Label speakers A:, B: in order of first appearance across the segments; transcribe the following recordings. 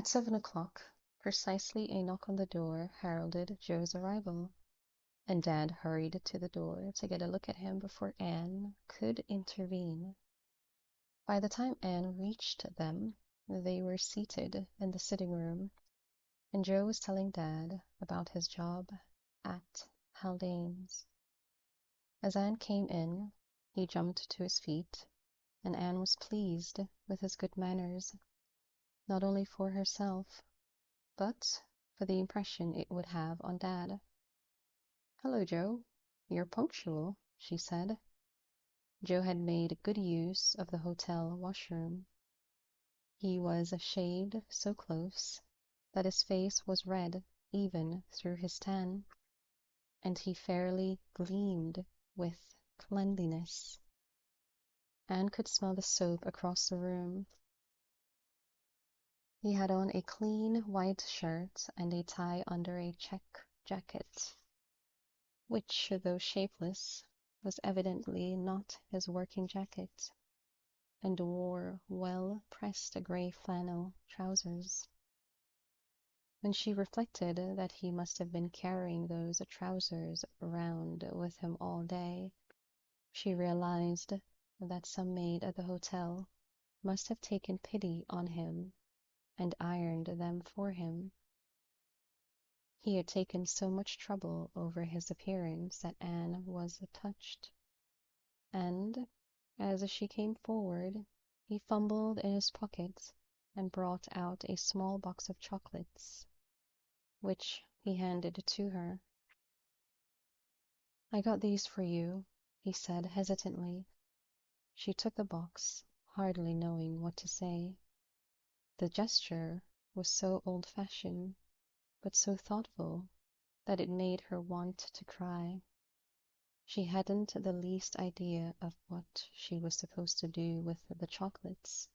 A: At 7 o'clock, precisely, a knock on the door heralded Joe's arrival, and Dad hurried to the door to get a look at him before Anne could intervene. By the time Anne reached them, they were seated in the sitting room, and Joe was telling Dad about his job at Haldane's. As Anne came in, he jumped to his feet, and Anne was pleased with his good manners, not only for herself, but for the impression it would have on Dad. "Hello, Joe. You're punctual," she said. Joe had made good use of the hotel washroom. He was shaved so close that his face was red even through his tan, and he fairly gleamed with cleanliness. Anne could smell the soap across the room. He had on a clean white shirt and a tie under a check jacket, which, though shapeless, was evidently not his working jacket, and wore well-pressed gray flannel trousers. When she reflected that he must have been carrying those trousers round with him all day, she realized that some maid at the hotel must have taken pity on him and ironed them for him. He had taken so much trouble over his appearance that Anne was touched, and, as she came forward, he fumbled in his pocket and brought out a small box of chocolates, which he handed to her. "I got these for you," he said hesitantly. She took the box, hardly knowing what to say. The gesture was so old-fashioned, but so thoughtful, that it made her want to cry. She hadn't the least idea of what she was supposed to do with the chocolates.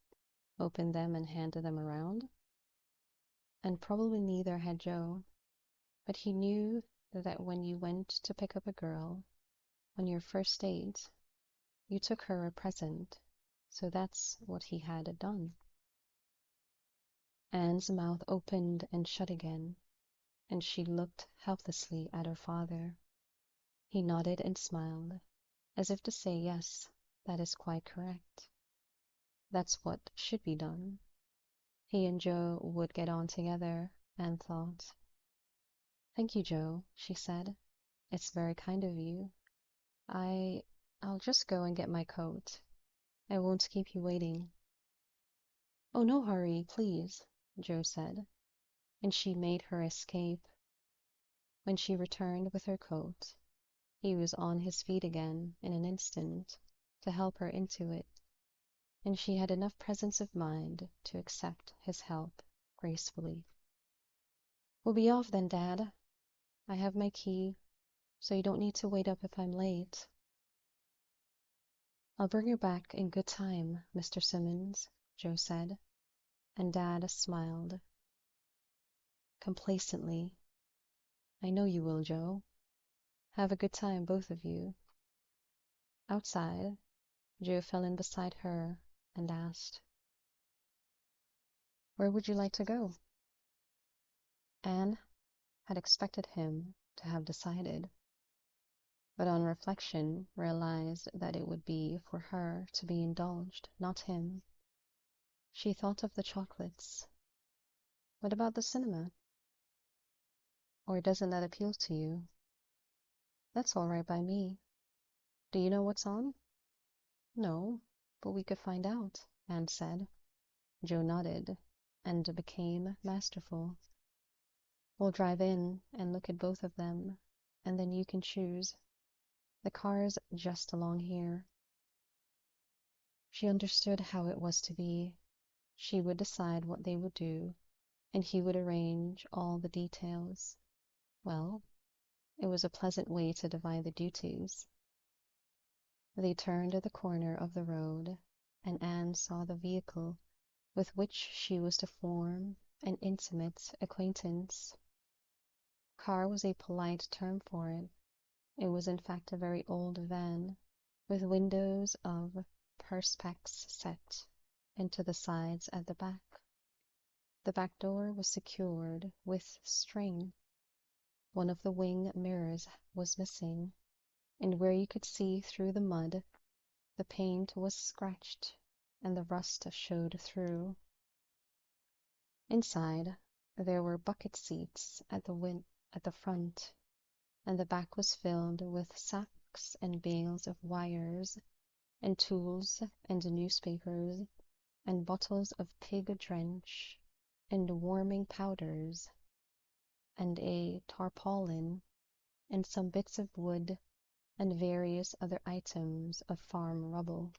A: Open them and hand them around? And probably neither had Joe, but he knew that when you went to pick up a girl on your first date, you took her a present, so that's what he had done. Anne's mouth opened and shut again, and she looked helplessly at her father. He nodded and smiled, as if to say, "Yes, that is quite correct. That's what should be done." He and Joe would get on together, Anne thought. "Thank you, Joe," she said. "It's very kind of you. I'll just go and get my coat. I won't keep you waiting." "Oh, no hurry, please," Joe said, and she made her escape. When she returned with her coat, he was on his feet again in an instant to help her into it, and she had enough presence of mind to accept his help gracefully. "We'll be off then, Dad. I have my key, so you don't need to wait up if I'm late." "I'll bring you back in good time, Mr. Simmons," Joe said, and Dad smiled complacently. "I know you will, Joe. Have a good time, both of you." Outside, Joe fell in beside her and asked, "Where would you like to go?" Anne had expected him to have decided, but on reflection realized that it would be for her to be indulged, not him. She thought of the chocolates. "What about the cinema? Or doesn't that appeal to you?" "That's all right by me. Do you know what's on?" "No, but we could find out," Anne said. Joe nodded and became masterful. "We'll drive in and look at both of them, and then you can choose. The car's just along here." She understood how it was to be. She would decide what they would do, and he would arrange all the details. Well, it was a pleasant way to divide the duties. They turned the corner of the road, and Anne saw the vehicle with which she was to form an intimate acquaintance. Car was a polite term for it. It was in fact a very old van, with windows of perspex set into the sides at the back. The back door was secured with string. One of the wing mirrors was missing, and where you could see through the mud, the paint was scratched and the rust showed through. Inside, there were bucket seats at the front, and the back was filled with sacks and bales of wires and tools and newspapers and bottles of pig drench and warming powders and a tarpaulin and some bits of wood and various other items of farm rubble.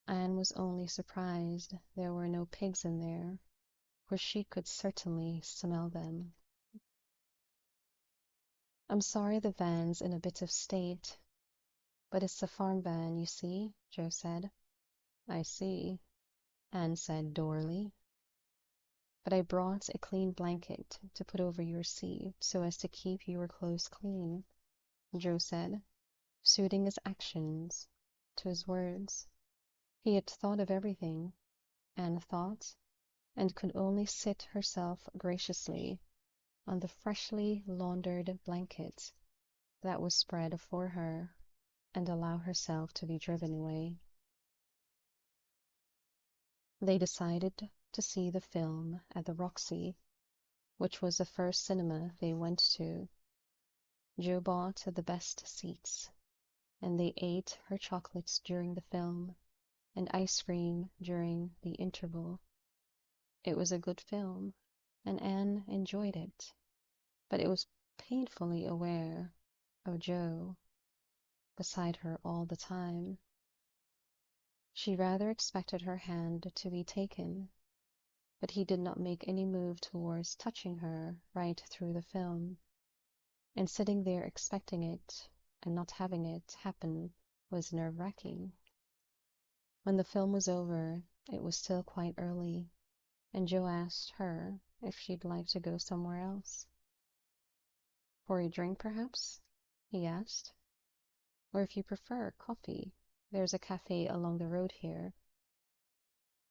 A: Anne was only surprised there were no pigs in there, for she could certainly smell them. "I'm sorry the van's in a bit of state, but it's a farm van, you see," Joe said. "I see," Anne said dourly. "But I brought a clean blanket to put over your seat so as to keep your clothes clean," Joe said, suiting his actions to his words. He had thought of everything, Anne thought, and could only sit herself graciously on the freshly laundered blanket that was spread for her and allow herself to be driven away. They decided to see the film at the Roxy, which was the first cinema they went to. Joe bought the best seats, and they ate her chocolates during the film and ice cream during the interval. It was a good film, and Anne enjoyed it, but it was painfully aware of Joe beside her all the time. She rather expected her hand to be taken, but he did not make any move towards touching her right through the film, and sitting there expecting it and not having it happen was nerve-wracking. When the film was over, it was still quite early, and Joe asked her if she'd like to go somewhere else. "For a drink, perhaps?" he asked. "Or if you prefer coffee, there's a cafe along the road here."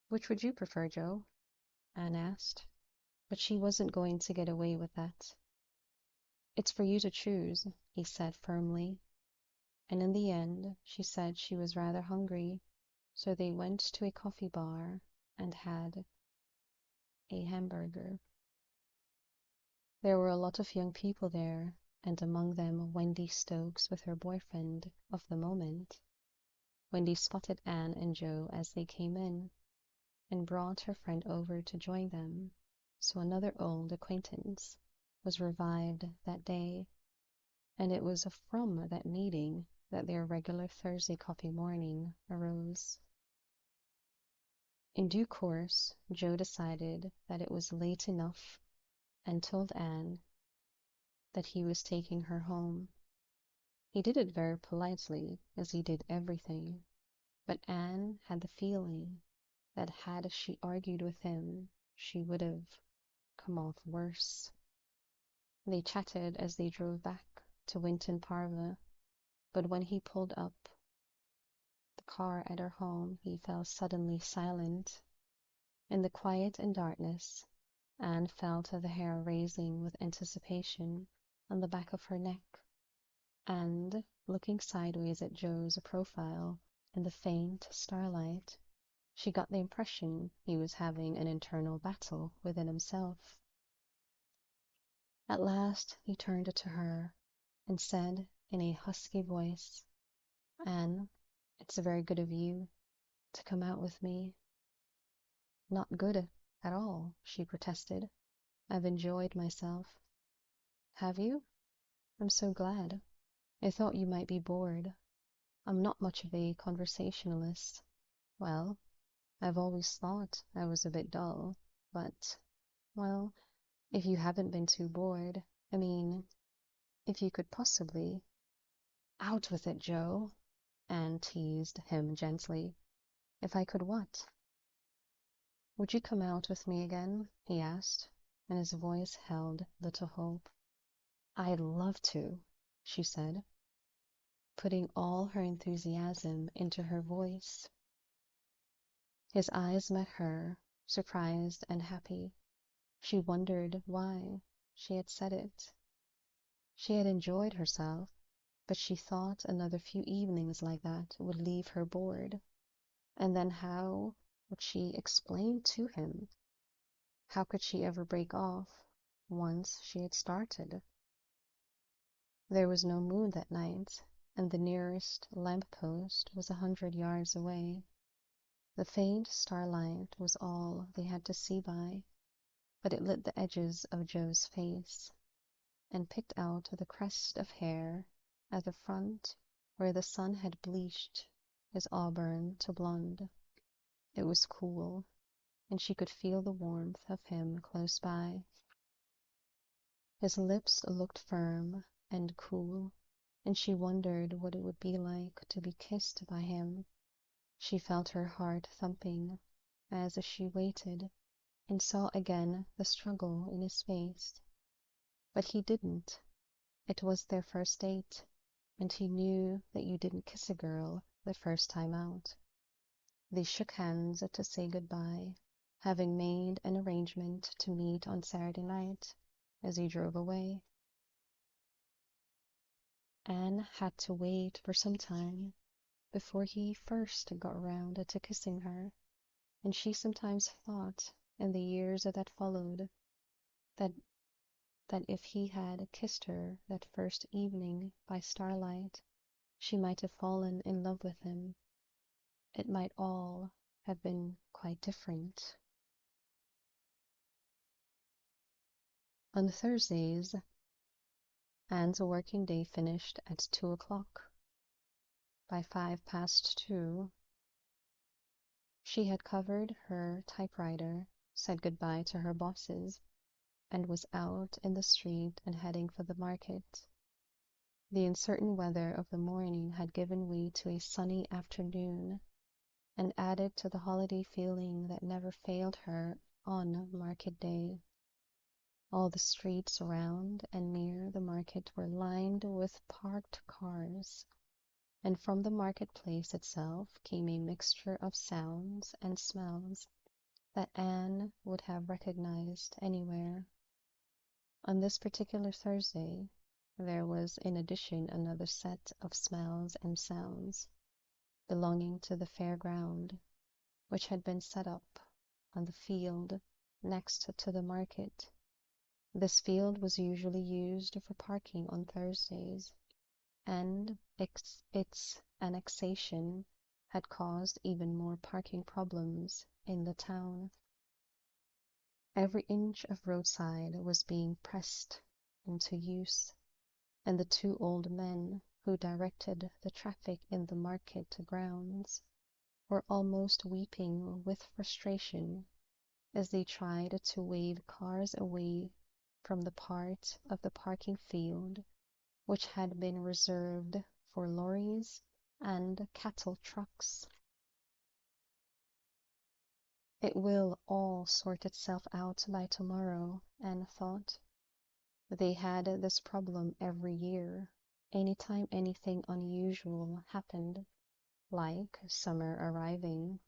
A: "Which would you prefer, Joe?" Anne asked, but she wasn't going to get away with that. "It's for you to choose," he said firmly, and in the end she said she was rather hungry, so they went to a coffee bar and had a hamburger. There were a lot of young people there, and among them Wendy Stokes with her boyfriend of the moment. Wendy spotted Anne and Joe as they came in, and brought her friend over to join them, so another old acquaintance was revived that day, and it was from that meeting that their regular Thursday coffee morning arose. In due course, Joe decided that it was late enough and told Anne that he was taking her home. He did it very politely, as he did everything, but Anne had the feeling that had she argued with him, she would have come off worse. They chatted as they drove back to Winton Parva, but when he pulled up the car at her home, he fell suddenly silent. In the quiet and darkness, Anne felt the hair raising with anticipation on the back of her neck, and, looking sideways at Joe's profile in the faint starlight, she got the impression he was having an internal battle within himself. At last he turned to her and said in a husky voice, "Anne, it's very good of you to come out with me." "Not good at all," she protested. "I've enjoyed myself." "Have you? I'm so glad. I thought you might be bored. I'm not much of a conversationalist. Well, I've always thought I was a bit dull, but, well, if you haven't been too bored, I mean, if you could possibly—" "Out with it, Joe," Anne teased him gently. "If I could what?" "Would you come out with me again?" he asked, and his voice held little hope. "I'd love to," she said, putting all her enthusiasm into her voice. His eyes met her surprised and happy. She wondered why she had said it. She had enjoyed herself, but she thought another few evenings like that would leave her bored. And then how would she explain to him? How could she ever break off once she had started? There was no moon that night, and the nearest lamp-post was 100 yards away. The faint starlight was all they had to see by, but it lit the edges of Joe's face, and picked out the crest of hair at the front where the sun had bleached his auburn to blonde. It was cool, and she could feel the warmth of him close by. His lips looked firm and cool, and she wondered what it would be like to be kissed by him. She felt her heart thumping as she waited, and saw again the struggle in his face. But he didn't. It was their first date, and he knew that you didn't kiss a girl the first time out. They shook hands to say goodbye, having made an arrangement to meet on Saturday night as he drove away. Anne had to wait for some time before he first got round to kissing her, and she sometimes thought, in the years that followed, that if he had kissed her that first evening by starlight, she might have fallen in love with him. It might all have been quite different. On Thursdays, Anne's working day finished at 2 o'clock. By 2:05, she had covered her typewriter, said goodbye to her bosses, and was out in the street and heading for the market. The uncertain weather of the morning had given way to a sunny afternoon, and added to the holiday feeling that never failed her on market day. All the streets around and near the market were lined with parked cars, and from the marketplace itself came a mixture of sounds and smells that Anne would have recognized anywhere. On this particular Thursday, there was in addition another set of smells and sounds belonging to the fairground, which had been set up on the field next to the market. This field was usually used for parking on Thursdays, and its annexation had caused even more parking problems in the town. Every inch of roadside was being pressed into use, and the two old men who directed the traffic in the market grounds were almost weeping with frustration as they tried to wave cars away from the part of the parking field which had been reserved for lorries and cattle trucks. It will all sort itself out by tomorrow, Anne thought. They had this problem every year, any time anything unusual happened, like summer arriving.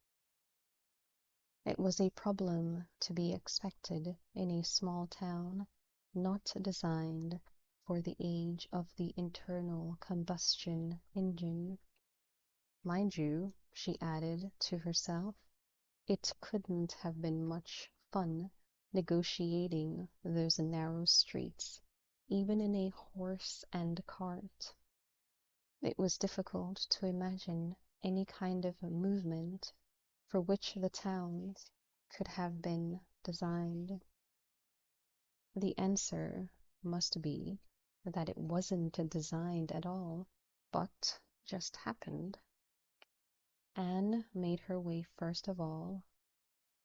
A: It was a problem to be expected in a small town not designed for the age of the internal combustion engine. Mind you, she added to herself, it couldn't have been much fun negotiating those narrow streets, even in a horse and cart. It was difficult to imagine any kind of movement for which the towns could have been designed. The answer must be that it wasn't designed at all, but just happened. Anne made her way first of all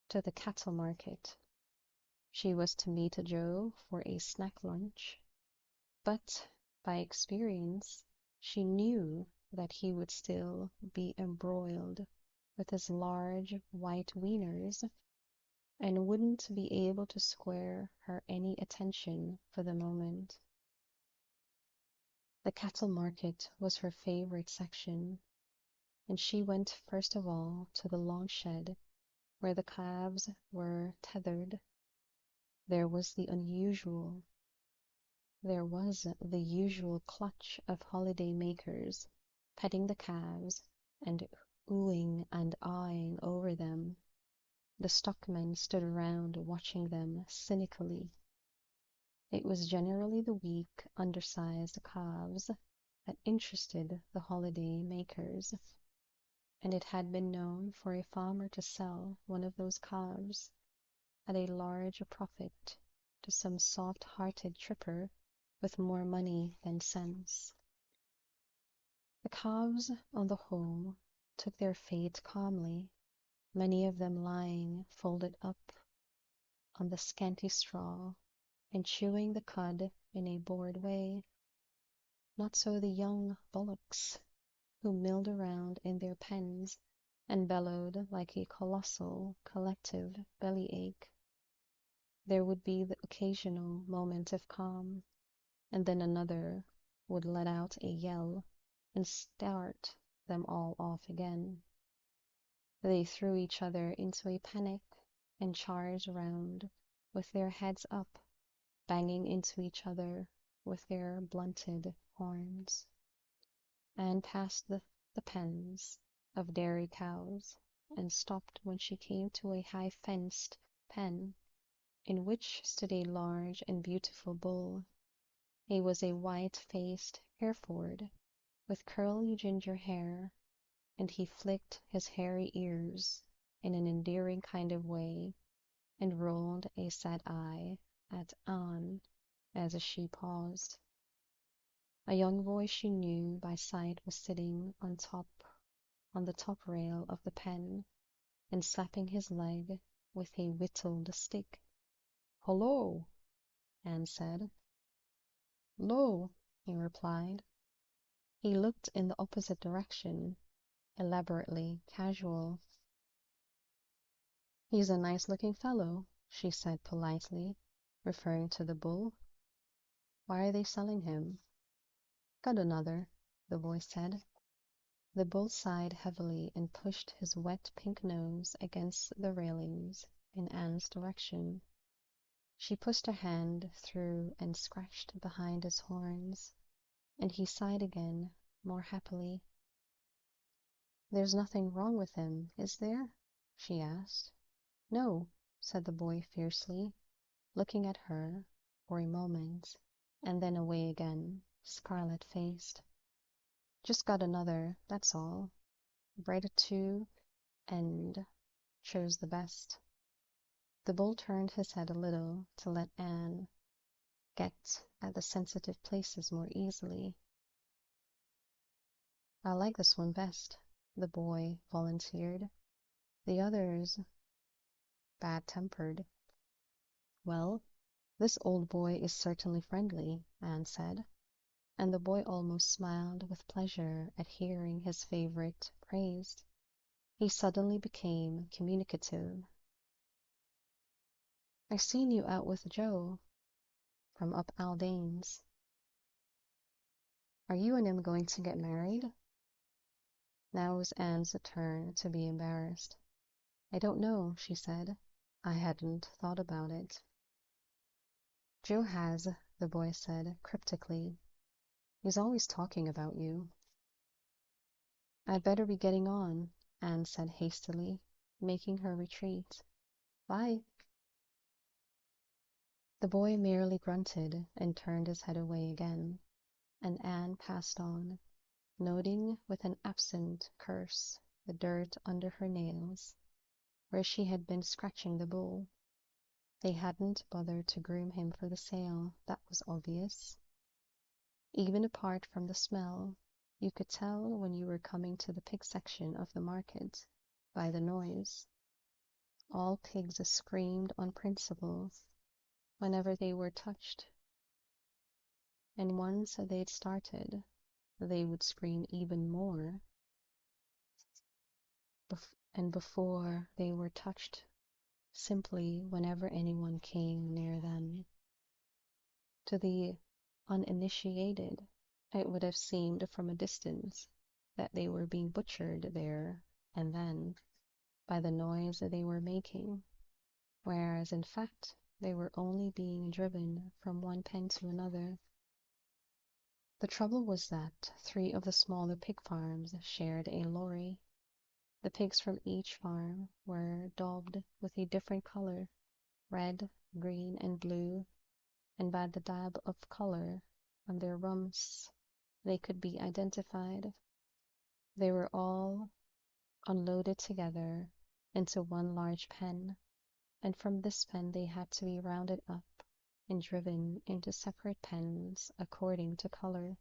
A: to the cattle market. She was to meet Joe for a snack lunch, but by experience she knew that he would still be embroiled with his large white wieners and wouldn't be able to square her any attention for the moment. The cattle market was her favorite section, and she went first of all to the long shed where the calves were tethered, there was the usual clutch of holiday makers petting the calves and oohing and aahing over them. The stockmen stood around watching them cynically. It was generally the weak, undersized calves that interested the holiday makers, and it had been known for a farmer to sell one of those calves at a large profit to some soft-hearted tripper with more money than sense. The calves, on the whole, took their fate calmly, many of them lying folded up on the scanty straw and chewing the cud in a bored way. Not so the young bullocks, who milled around in their pens and bellowed like a colossal collective bellyache. There would be the occasional moment of calm, and then another would let out a yell and start them all off again. They threw each other into a panic and charged round with their heads up, banging into each other with their blunted horns. Anne passed the pens of dairy cows and stopped when she came to a high-fenced pen in which stood a large and beautiful bull. He was a white-faced Hereford with curly ginger hair, and he flicked his hairy ears in an endearing kind of way and rolled a sad eye at Anne as she paused. A young boy she knew by sight was sitting on the top rail of the pen and slapping his leg with a whittled stick. "Hullo!" Anne said. "'Lo," he replied. He looked in the opposite direction, elaborately casual. "He's a nice-looking fellow," she said politely, referring to the bull. "Why are they selling him?" "Got another," the boy said. The bull sighed heavily and pushed his wet pink nose against the railings in Anne's direction. She pushed her hand through and scratched behind his horns, and he sighed again, more happily. "There's nothing wrong with him, is there?" she asked. "No," said the boy fiercely, looking at her for a moment and then away again, scarlet-faced. "Just got another, that's all. Bred it too, and chose the best." The bull turned his head a little to let Anne get at the sensitive places more easily. "I like this one best," the boy volunteered. "The other's bad-tempered." "Well, this old boy is certainly friendly," Anne said, and the boy almost smiled with pleasure at hearing his favorite praised. He suddenly became communicative. "I seen you out with Joe from up Aldane's. Are you and him going to get married?" Now it was Anne's turn to be embarrassed. "I don't know," she said. "I hadn't thought about it." "Joe has," the boy said cryptically. "He's always talking about you." "I'd better be getting on," Anne said hastily, making her retreat. "Bye." The boy merely grunted and turned his head away again, and Anne passed on, noting with an absent curse the dirt under her nails, where she had been scratching the bull. They hadn't bothered to groom him for the sale, that was obvious. Even apart from the smell, you could tell when you were coming to the pig section of the market by the noise. All pigs screamed on principle whenever they were touched, and once they'd started, they would scream even more, and before they were touched, simply whenever anyone came near them. To the uninitiated, it would have seemed from a distance that they were being butchered there and then. by the noise they were making, whereas in fact they were only being driven from one pen to another. The trouble was that 3 of the smaller pig farms shared a lorry. The pigs from each farm were daubed with a different color, red, green, and blue, and by the dab of color on their rumps they could be identified. They were all unloaded together into one large pen, and from this pen they had to be rounded up and driven into separate pens according to color.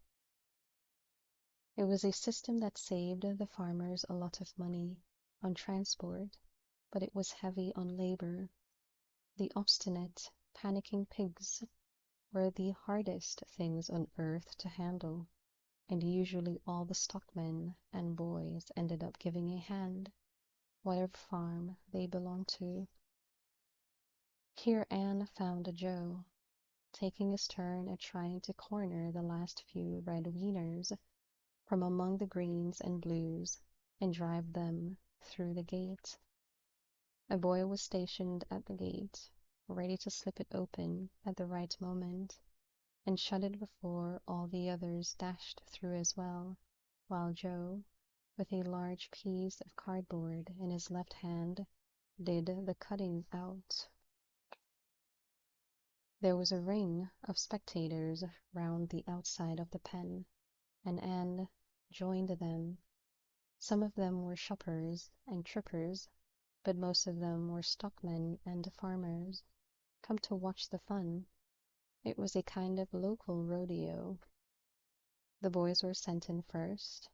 A: It was a system that saved the farmers a lot of money on transport, but it was heavy on labor. The obstinate, panicking pigs were the hardest things on earth to handle, and usually all the stockmen and boys ended up giving a hand, whatever farm they belonged to. Here Anne found Joe, taking his turn at trying to corner the last few red wieners from among the greens and blues and drive them through the gate. A boy was stationed at the gate, ready to slip it open at the right moment and shut it before all the others dashed through as well, while Joe, with a large piece of cardboard in his left hand, did the cutting out. There was a ring of spectators round the outside of the pen, and Anne joined them. Some of them were shoppers and trippers, but most of them were stockmen and farmers, come to watch the fun. It was a kind of local rodeo. The boys were sent in first,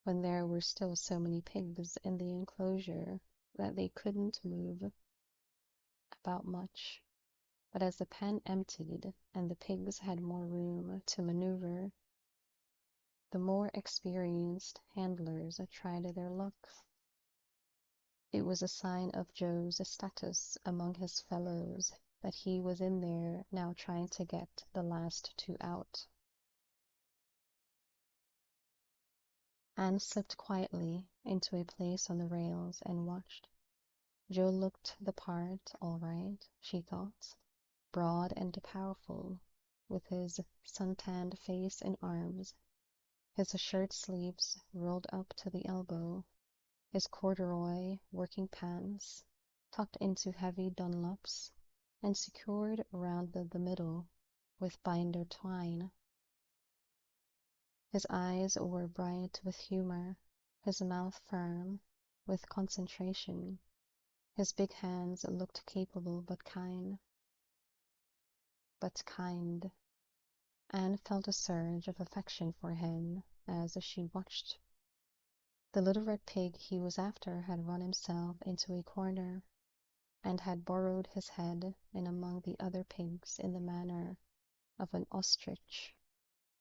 A: when there were still so many pigs in the enclosure that they couldn't move about much. But as the pen emptied and the pigs had more room to maneuver, the more experienced handlers tried their luck. It was a sign of Joe's status among his fellows that he was in there now trying to get the last 2 out. Anne slipped quietly into a place on the rails and watched. Joe looked the part all right, she thought, broad and powerful, with his sun-tanned face and arms, his shirt sleeves rolled up to the elbow, his corduroy working pants tucked into heavy Dunlops and secured around the middle with binder twine. His eyes were bright with humor, his mouth firm with concentration. His big hands looked capable but kind. Anne felt a surge of affection for him as she watched. The little red pig he was after had run himself into a corner and had burrowed his head in among the other pigs in the manner of an ostrich.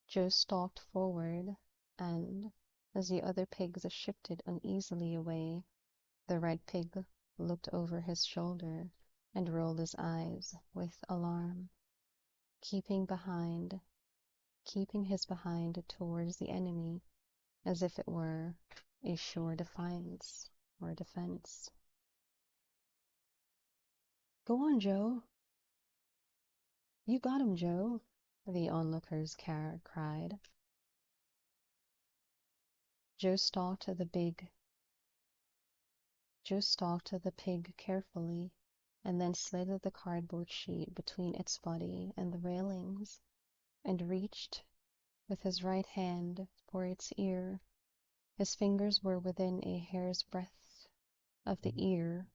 A: Joe stalked forward, and as the other pigs shifted uneasily away, the red pig looked over his shoulder and rolled his eyes with alarm, keeping his behind towards the enemy as if it were a sure defiance or defense. "Go on, Joe. You got him, Joe," the onlookers cried. Joe stalked the pig carefully, and then slid the cardboard sheet between its body and the railings, and reached with his right hand for its ear. His fingers were within a hair's breadth of the ear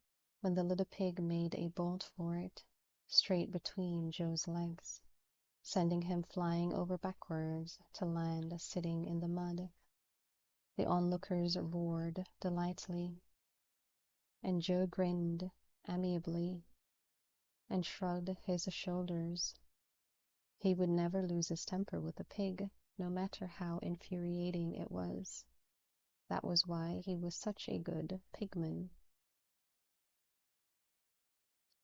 A: when the little pig made a bolt for it, straight between Joe's legs, sending him flying over backwards to land sitting in the mud. The onlookers roared delightedly, and Joe grinned amiably and shrugged his shoulders. He would never lose his temper with a pig, no matter how infuriating it was. That was why he was such a good pigman.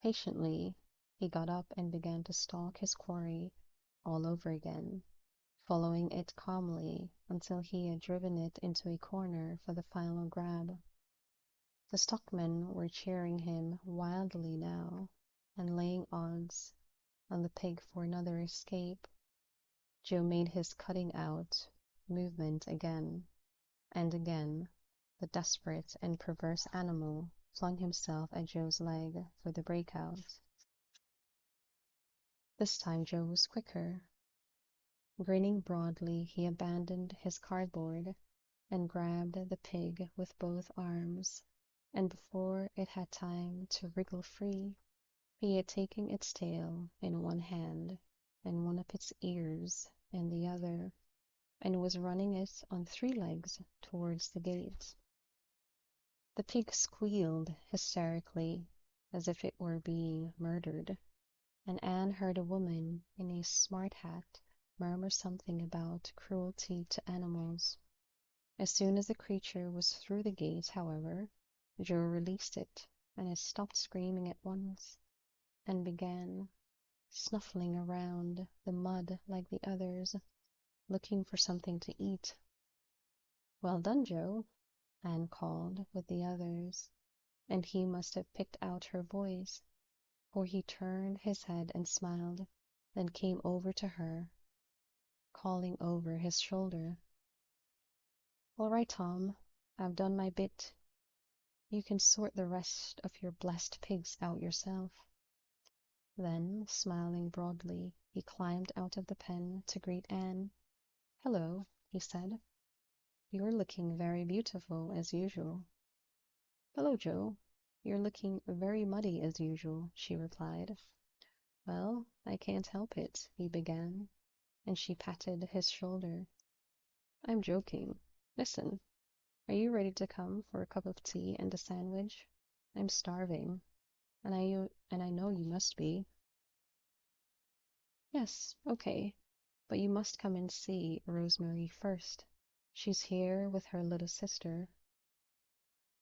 A: Patiently, he got up and began to stalk his quarry all over again, following it calmly until he had driven it into a corner for the final grab. The stockmen were cheering him wildly now and laying odds on the pig for another escape. Joe made his cutting out movement again, and again the desperate and perverse animal flung himself at Joe's leg for the breakout. This time Joe was quicker. Grinning broadly, he abandoned his cardboard and grabbed the pig with both arms, and before it had time to wriggle free, he had taken its tail in one hand and one of its ears in the other, and was running it on 3 legs towards the gate. The pig squealed hysterically as if it were being murdered, and Anne heard a woman in a smart hat murmur something about cruelty to animals. As soon as the creature was through the gate, however, Joe released it, and it stopped screaming at once and began snuffling around the mud like the others, looking for something to eat. "Well done, Joe," Anne called with the others, and he must have picked out her voice, for he turned his head and smiled, then came over to her, calling over his shoulder, "All right, Tom, I've done my bit. You can sort the rest of your blessed pigs out yourself." Then, smiling broadly, he climbed out of the pen to greet Anne. "Hello," he said. "You're looking very beautiful, as usual." "Hello, Joe. You're looking very muddy, as usual," she replied. "Well, I can't help it," he began, and she patted his shoulder. "I'm joking. Listen, are you ready to come for a cup of tea and a sandwich? I'm starving, and I know you must be." "Yes, okay, but you must come and see Rosemary first. She's here with her little sister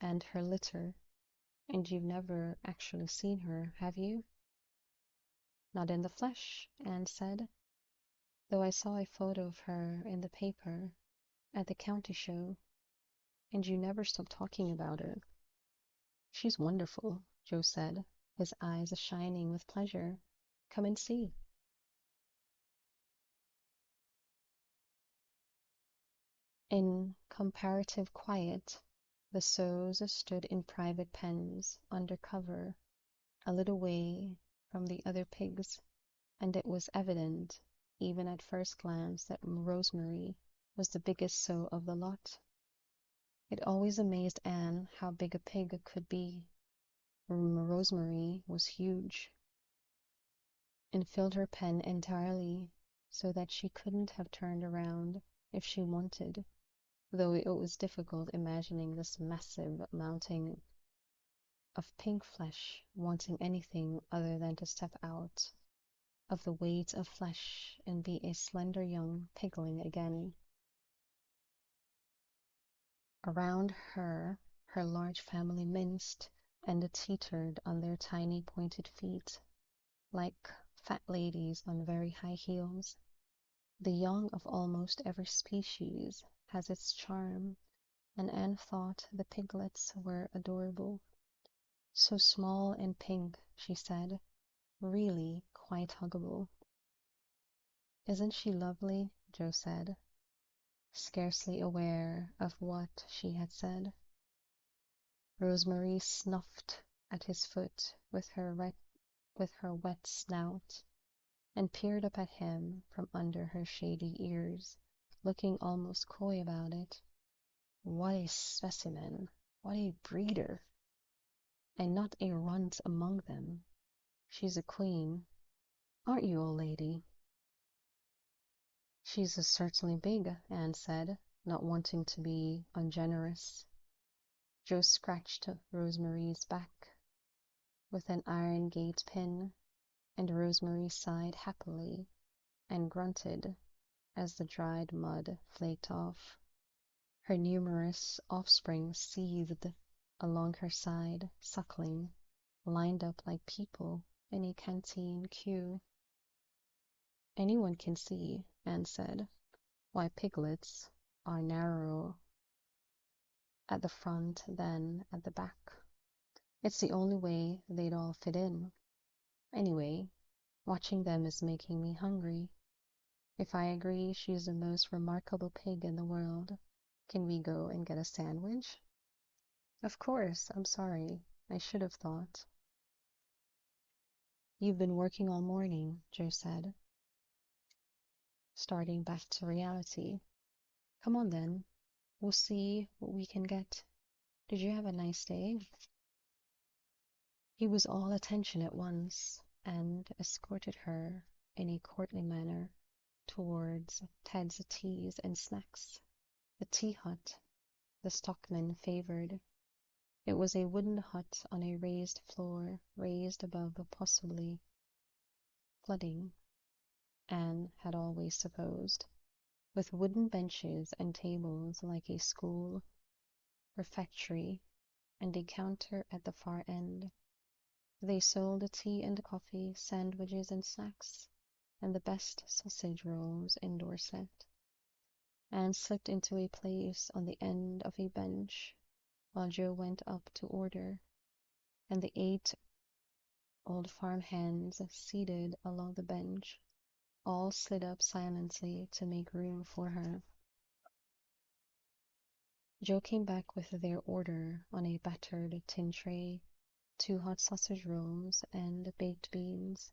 A: and her litter, and you've never actually seen her, have you?" "Not in the flesh," Anne said, "though I saw a photo of her in the paper at the county show, and you never stopped talking about her." "She's wonderful," Joe said, his eyes shining with pleasure. "Come and see." In comparative quiet, the Sows stood in private pens, under cover, a little way from the other pigs, and it was evident, even at first glance, that Rosemary was the biggest sow of the lot. It always amazed Anne how big a pig could be. Rosemary was huge, and filled her pen entirely, so that she couldn't have turned around if she wanted, though it was difficult imagining this massive mountain of pink flesh wanting anything other than to step out of the weight of flesh and be a slender young pigling again. Around her, her large family minced and teetered on their tiny pointed feet, like fat ladies on very high heels. The young of almost every species has its charm, and Anne thought the piglets were adorable. "So small and pink," she said, "really quite huggable." "Isn't she lovely?" Joe said, scarcely aware of what she had said. Rosemary snuffed at his foot with her wet snout, and peered up at him from under her shady ears, looking almost coy about it. "What a specimen! What a breeder! And not a runt among them. She's a queen. Aren't you, old lady?" "She's certainly big," Anne said, not wanting to be ungenerous. Joe scratched Rosemary's back with an iron gate pin, and Rosemary sighed happily and grunted as the dried mud flaked off. Her numerous offspring seethed along her side, suckling, lined up like people in a canteen queue. "Anyone can see," Anne said, "why piglets are narrower at the front than at the back." It's the only way they'd all fit in. Anyway, watching them is making me hungry. If I agree she's the most remarkable pig in the world, can we go and get a sandwich? Of course, I'm sorry. I should have thought. You've been working all morning, Joe said, starting back to reality. Come on then. We'll see what we can get. Did you have a nice day? He was all attention at once and escorted her in a courtly manner towards Ted's teas and snacks. The tea hut the stockman favored. It was a wooden hut on a raised floor, raised above possibly flooding, Anne had always supposed, with wooden benches and tables like a school refectory, and a counter at the far end. They sold tea and coffee, sandwiches and snacks, and the best sausage rolls in Dorset. Anne slipped into a place on the end of a bench while Joe went up to order, and the 8 old farm hands seated along the bench all slid up silently to make room for her. Joe came back with their order on a battered tin tray, 2 hot sausage rolls and baked beans,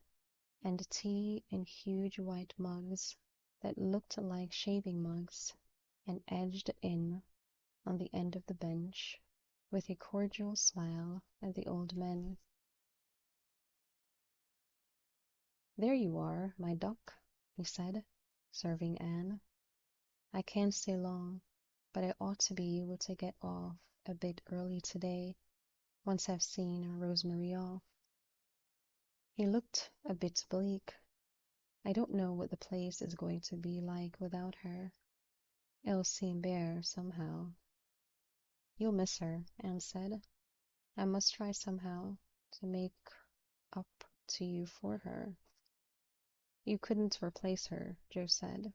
A: and tea in huge white mugs that looked like shaving mugs, and edged in on the end of the bench with a cordial smile at the old men. There you are, my duck, he said, serving Anne. I can't stay long, but I ought to be able to get off a bit early today, once I've seen Rosemary off. He looked a bit bleak. I don't know what the place is going to be like without her. It'll seem bare somehow. You'll miss her, Anne said. I must try somehow to make up to you for her. You couldn't replace her, Joe said,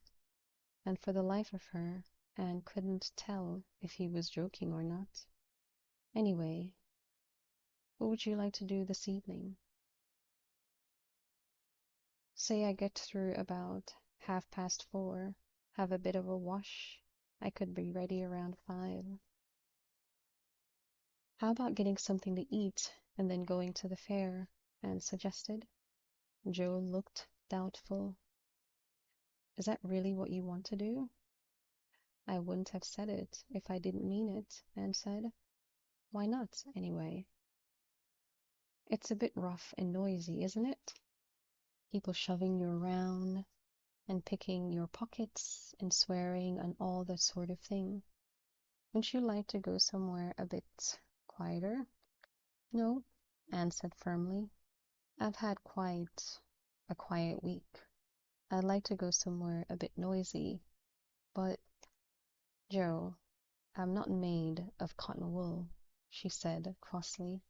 A: and for the life of her, Anne couldn't tell if he was joking or not. Anyway, what would you like to do this evening? Say I get through about 4:30, have a bit of a wash. I could be ready around 5. How about getting something to eat and then going to the fair? Anne suggested. Joe looked doubtful. Is that really what you want to do? I wouldn't have said it if I didn't mean it, Anne said. Why not, anyway? It's a bit rough and noisy, isn't it? People shoving you around and picking your pockets and swearing and all that sort of thing. Wouldn't you like to go somewhere a bit quieter? No, Anne said firmly. I've had quite a quiet week. I'd like to go somewhere a bit noisy, but, Joe, I'm not made of cotton wool, she said crossly.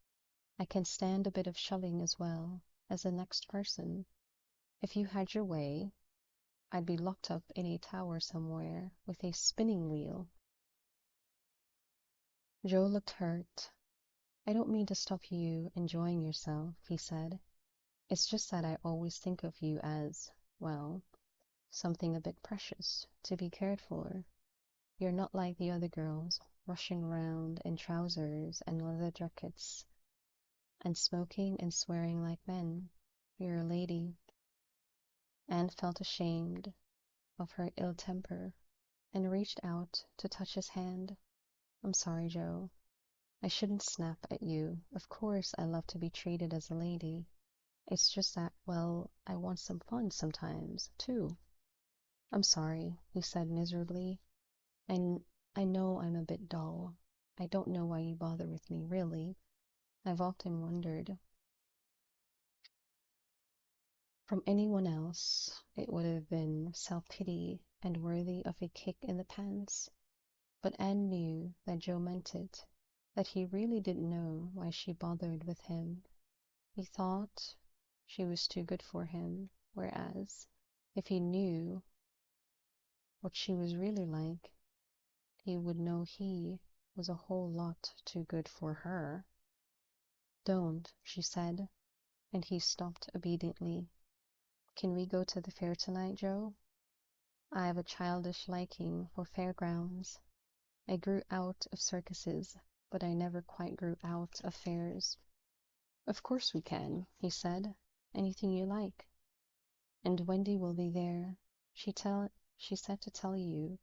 A: I can stand a bit of shoving as well as the next person. If you had your way, I'd be locked up in a tower somewhere with a spinning wheel. Joe looked hurt. I don't mean to stop you enjoying yourself, he said. It's just that I always think of you as, well, something a bit precious to be cared for. You're not like the other girls, rushing around in trousers and leather jackets, and smoking and swearing like men. You're a lady. Anne felt ashamed of her ill temper and reached out to touch his hand. I'm sorry, Joe. I shouldn't snap at you. Of course I love to be treated as a lady. It's just that, well, I want some fun sometimes, too. I'm sorry, he said miserably. I know I'm a bit dull. I don't know why you bother with me, really. I've often wondered. From anyone else, it would have been self-pity and worthy of a kick in the pants. But Anne knew that Joe meant it, that he really didn't know why she bothered with him. He thought she was too good for him, whereas, if he knew what she was really like, he would know he was a whole lot too good for her. Don't, she said, and he stopped obediently. Can we go to the fair tonight, Joe? I have a childish liking for fairgrounds. I grew out of circuses, but I never quite grew out of fairs. Of course we can, he said. Anything you like. And Wendy will be there. She said to tell you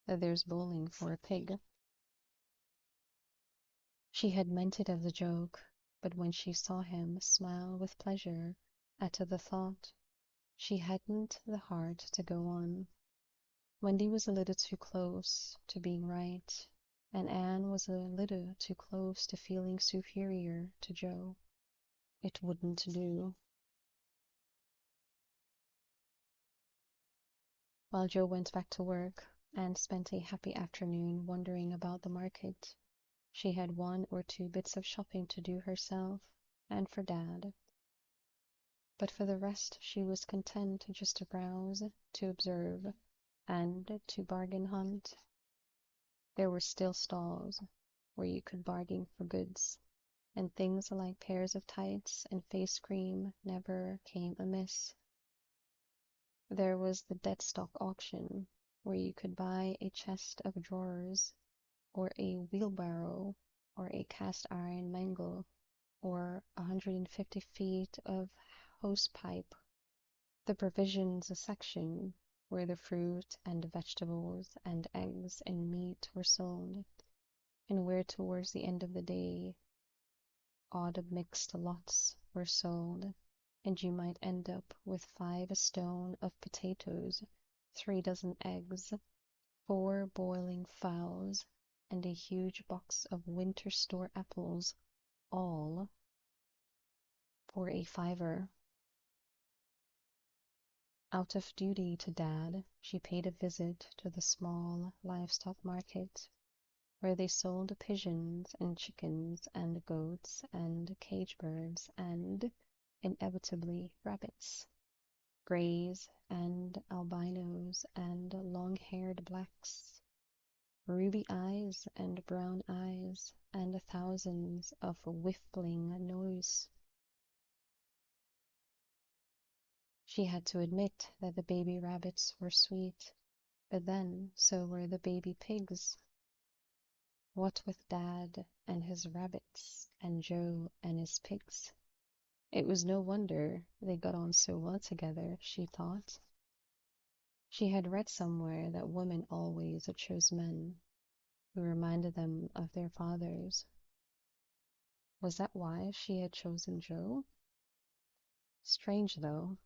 A: that there's bowling for a pig. She had meant it as a joke, but when she saw him smile with pleasure at the thought, she hadn't the heart to go on. Wendy was a little too close to being right, and Anne was a little too close to feeling superior to Joe. It wouldn't do. While Joe went back to work, Anne spent a happy afternoon wandering about the market. She had one or two bits of shopping to do herself, and for Dad. But for the rest she was content just to browse, to observe, and to bargain hunt. There were still stalls where you could bargain for goods, and things like pairs of tights and face cream never came amiss. There was the dead stock auction, where you could buy a chest of drawers, or a wheelbarrow, or a cast iron mangle, or 150 feet of hosepipe. The provisions section, where the fruit and vegetables and eggs and meat were sold, and where towards the end of the day odd mixed lots were sold, and you might end up with 5 stone of potatoes, 3 dozen eggs, 4 boiling fowls, and a huge box of winter store apples, all for a $5. Out of duty to Dad, she paid a visit to the small livestock market, where they sold pigeons and chickens and goats and cage birds and, inevitably, rabbits, grays and albinos and long-haired blacks, ruby eyes and brown eyes, and thousands of whiffling noise. She had to admit that the baby rabbits were sweet, but then so were the baby pigs. What with Dad and his rabbits, and Joe and his pigs, it was no wonder they got on so well together, she thought. She had read somewhere that women always chose men who reminded them of their fathers. Was that why she had chosen Joe? Strange, though.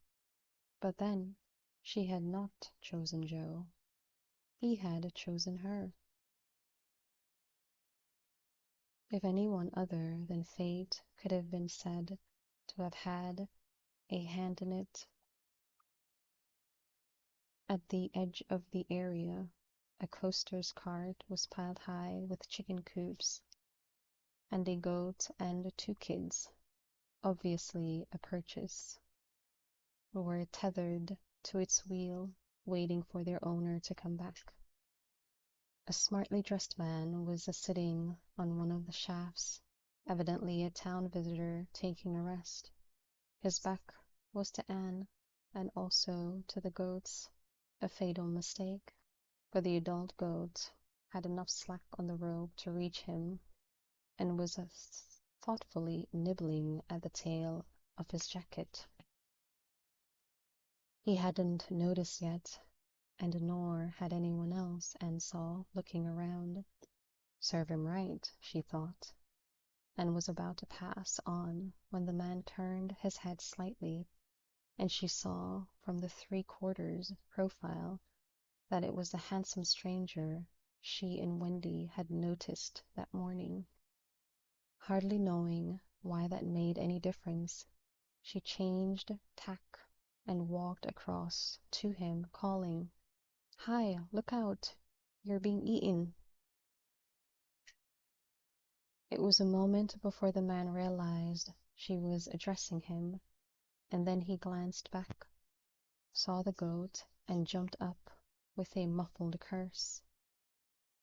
A: But then she had not chosen Joe. He had chosen her. If anyone other than fate could have been said to have had a hand in it, at the edge of the area, a coaster's cart was piled high with chicken coops, and a goat and 2 kids, obviously a purchase, were tethered to its wheel, waiting for their owner to come back. A smartly dressed man was sitting on one of the shafts, evidently a town visitor taking a rest. His back was to Anne, and also to the goats, a fatal mistake, for the adult goat had enough slack on the rope to reach him, and was thoughtfully nibbling at the tail of his jacket. He hadn't noticed yet, and nor had anyone else, Anne saw, looking around. Serve him right, she thought, and was about to pass on when the man turned his head slightly, and she saw from the 3/4 profile that it was the handsome stranger she and Wendy had noticed that morning. Hardly knowing why that made any difference, she changed tack and walked across to him, calling, "Hi, look out! You're being eaten!" It was a moment before the man realized she was addressing him, and then he glanced back, saw the goat, and jumped up with a muffled curse.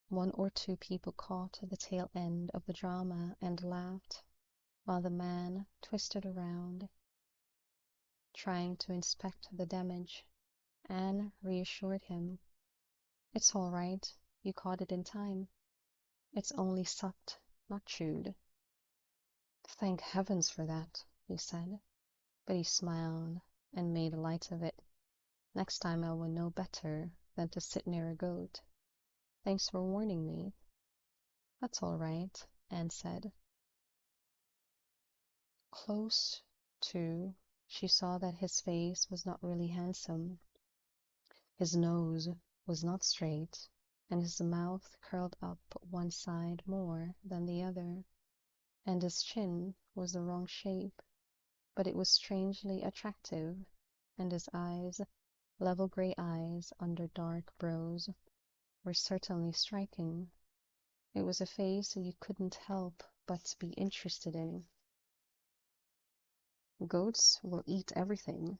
A: 1 or 2 people caught the tail end of the drama and laughed. while the man twisted around, trying to inspect the damage. Anne reassured him. It's all right. You caught it in time. It's only sucked, not chewed. Thank heavens for that, he said, but he smiled and made light of it. Next time I will know better than to sit near a goat. Thanks for warning me. That's all right, Anne said. Close to, she saw that his face was not really handsome. His nose was not straight, and his mouth curled up one side more than the other, and his chin was the wrong shape, but it was strangely attractive, and his eyes, level gray eyes under dark brows, were certainly striking. It was a face you couldn't help but be interested in. Goats will eat everything,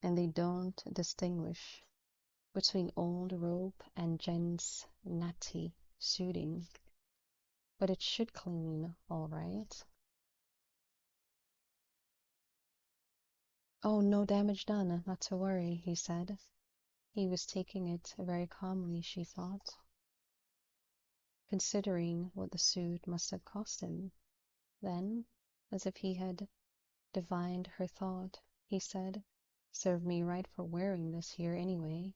A: and they don't distinguish between old rope and gents' natty suiting, but it should clean all right. Oh, no damage done, not to worry, he said. He was taking it very calmly, she thought, considering what the suit must have cost him. Then, as if he had divined her thought, he said, "Served me right for wearing this here anyway."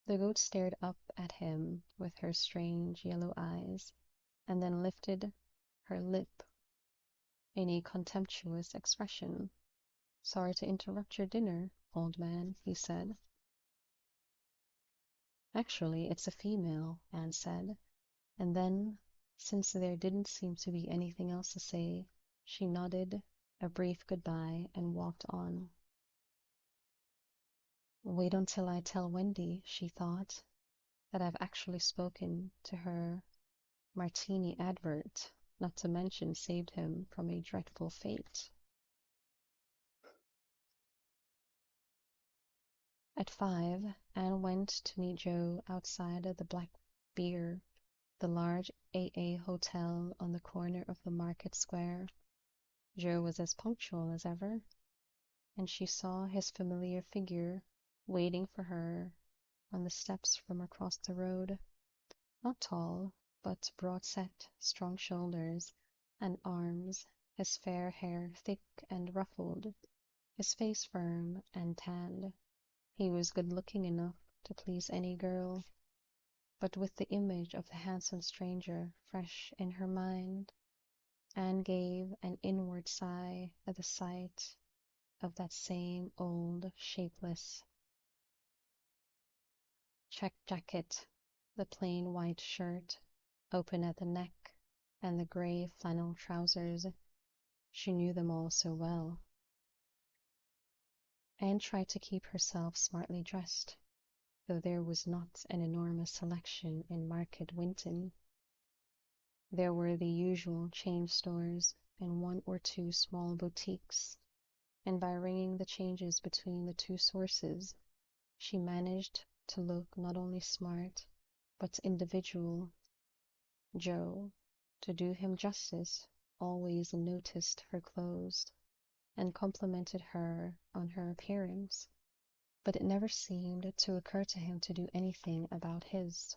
A: The goat stared up at him with her strange yellow eyes, and then lifted her lip in a contemptuous expression. "Sorry to interrupt your dinner, old man," he said. "Actually, it's a female," Anne said, and then, since there didn't seem to be anything else to say, she nodded a brief goodbye and walked on. Wait until I tell Wendy, she thought, that I've actually spoken to her martini advert, not to mention saved him from a dreadful fate. At 5, Anne went to meet Joe outside of the Black Bear, the large AA hotel on the corner of the market square. Joe was as punctual as ever, and she saw his familiar figure waiting for her on the steps from across the road. Not tall, but broad-set, strong shoulders and arms, his fair hair thick and ruffled, his face firm and tanned. He was good-looking enough to please any girl, but with the image of the handsome stranger fresh in her mind, Anne gave an inward sigh at the sight of that same old, shapeless check jacket, the plain white shirt, open at the neck, and the gray flannel trousers. She knew them all so well. Anne tried to keep herself smartly dressed, though there was not an enormous selection in Market Winton. There were the usual chain stores and one or two small boutiques, and by ringing the changes between the two sources, she managed to look not only smart, but individual. Joe, to do him justice, always noticed her clothes and complimented her on her appearance, but it never seemed to occur to him to do anything about his.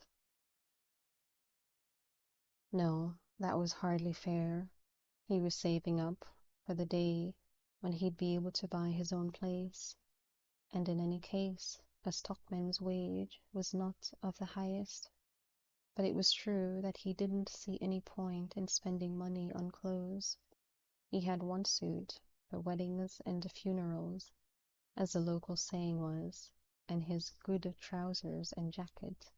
A: No, that was hardly fair. He was saving up for the day when he'd be able to buy his own place, and in any case, a stockman's wage was not of the highest. But it was true that he didn't see any point in spending money on clothes. He had one suit for weddings and funerals, as the local saying was, and his good trousers and jacket,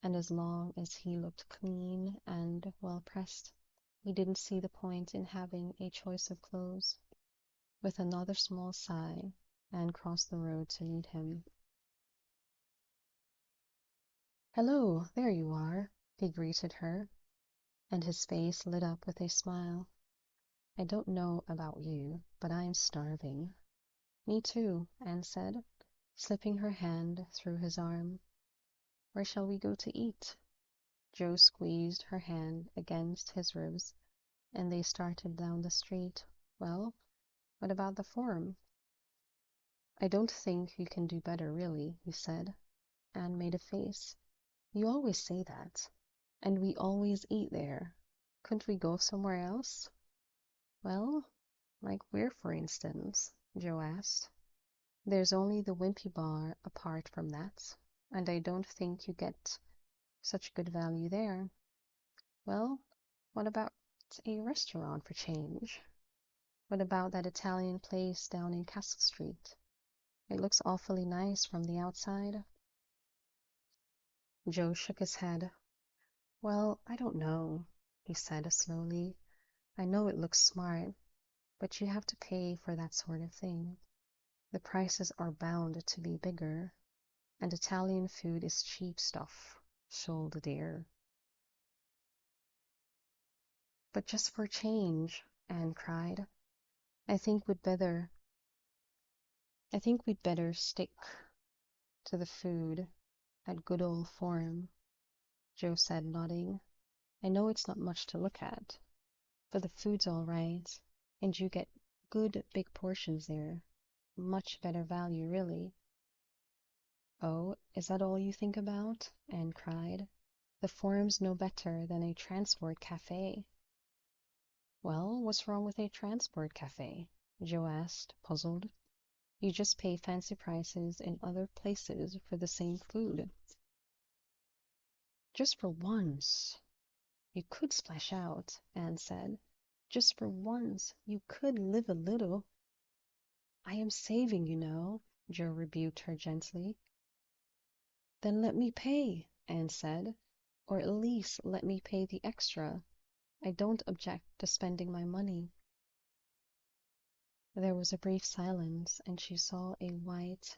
A: and as long as he looked clean and well pressed, he didn't see the point in having a choice of clothes. With another small sigh, Anne crossed the road to meet him. "Hello, there you are," he greeted her, and his face lit up with a smile. "I don't know about you, but I am starving." "Me too," Anne said, slipping her hand through his arm. "Where shall we go to eat?" Joe squeezed her hand against his ribs and they started down the street. Well, what about the forum? I don't think you can do better, really, he said. Anne made a face. You always say that. And we always eat there. Couldn't we go somewhere else? Well, like where, for instance? Joe asked. There's only the Wimpy Bar apart from that, and I don't think you get such good value there. Well, what about a restaurant for change? What about that Italian place down in Castle Street? It looks awfully nice from the outside. Joe shook his head. Well, I don't know, he said slowly. I know it looks smart, but you have to pay for that sort of thing. The prices are bound to be bigger, and Italian food is cheap stuff, sold there. But just for change, Anne cried. I think we'd better I think we'd better stick to the food at good old Forum, Joe said, nodding. I know it's not much to look at, but the food's all right, and you get good big portions there. Much better value, really. Oh, is that all you think about? Anne cried. The Forum's no better than a transport cafe. Well, what's wrong with a transport cafe? Joe asked, puzzled. You just pay fancy prices in other places for the same food. Just for once. You could splash out, Anne said. Just for once, you could live a little. I am saving, you know, Joe rebuked her gently. Then let me pay, Anne said, or at least let me pay the extra. I don't object to spending my money. There was a brief silence, and she saw a white